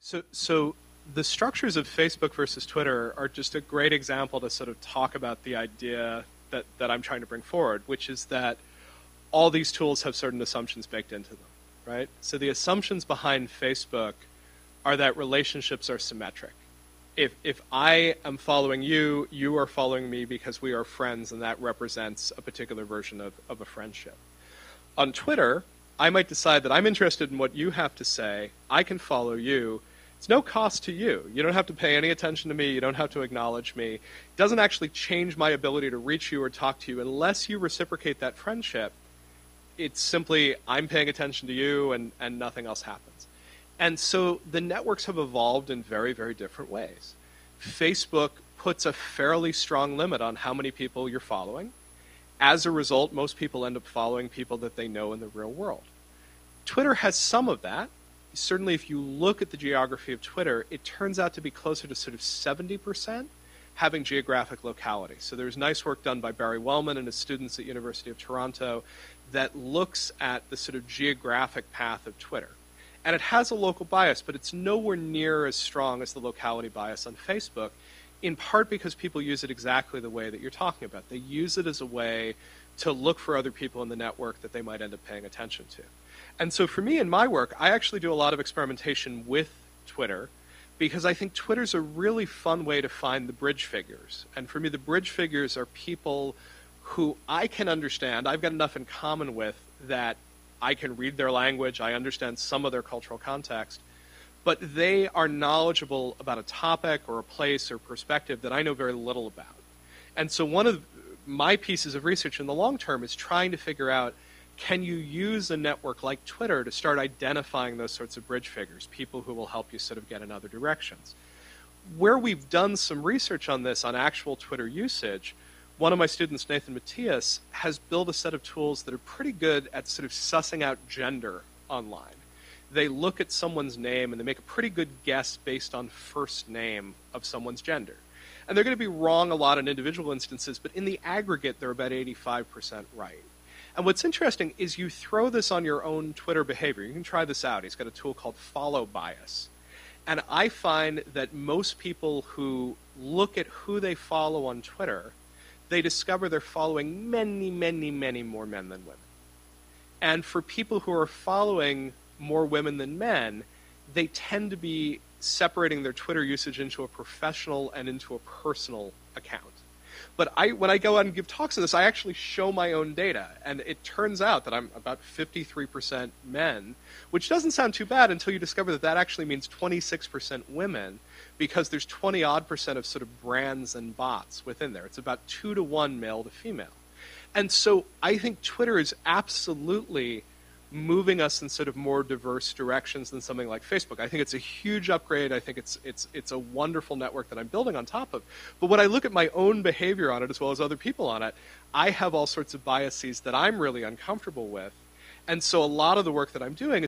So the structures of Facebook versus Twitter are just a great example to sort of talk about the idea that I'm trying to bring forward, which is that all these tools have certain assumptions baked into them, right? So the assumptions behind Facebook are that relationships are symmetric. If I am following you, you are following me because we are friends, and that represents a particular version of a friendship. On Twitter, I might decide that I'm interested in what you have to say. I can follow you. It's no cost to you. You don't have to pay any attention to me. You don't have to acknowledge me. It doesn't actually change my ability to reach you or talk to you unless you reciprocate that friendship. It's simply I'm paying attention to you and nothing else happens. And so the networks have evolved in very, very different ways. Facebook puts a fairly strong limit on how many people you're following. As a result, most people end up following people that they know in the real world. Twitter has some of that. Certainly, if you look at the geography of Twitter, it turns out to be closer to sort of 70% having geographic locality. So there's nice work done by Barry Wellman and his students at University of Toronto that looks at the sort of geographic path of Twitter. And it has a local bias, but it's nowhere near as strong as the locality bias on Facebook, in part because people use it exactly the way that you're talking about. They use it as a way to look for other people in the network that they might end up paying attention to. And so for me in my work, I actually do a lot of experimentation with Twitter because I think Twitter's a really fun way to find the bridge figures. And for me, the bridge figures are people who I can understand. I've got enough in common with that I can read their language. I understand some of their cultural context. But they are knowledgeable about a topic or a place or perspective that I know very little about. And so one of my pieces of research in the long term is trying to figure out, can you use a network like Twitter to start identifying those sorts of bridge figures, people who will help you sort of get in other directions? Where we've done some research on this, on actual Twitter usage, one of my students, Nathan Matthias, has built a set of tools that are pretty good at sort of sussing out gender online. They look at someone's name and they make a pretty good guess based on first name of someone's gender. And they're going to be wrong a lot in individual instances, but in the aggregate, they're about 85% right. And what's interesting is you throw this on your own Twitter behavior. You can try this out. He's got a tool called Follow Bias. And I find that most people who look at who they follow on Twitter, they discover they're following many, many, many more men than women. And for people who are following more women than men, they tend to be separating their Twitter usage into a professional and into a personal account. But when I go out and give talks on this, I actually show my own data. And it turns out that I'm about 53% men, which doesn't sound too bad until you discover that that actually means 26% women, because there's 20-odd% of sort of brands and bots within there. It's about 2 to 1 male to female. And so I think Twitter is absolutely moving us in sort of more diverse directions than something like Facebook. I think it's a huge upgrade. I think it's a wonderful network that I'm building on top of. But when I look at my own behavior on it as well as other people on it, I have all sorts of biases that I'm really uncomfortable with. And so a lot of the work that I'm doing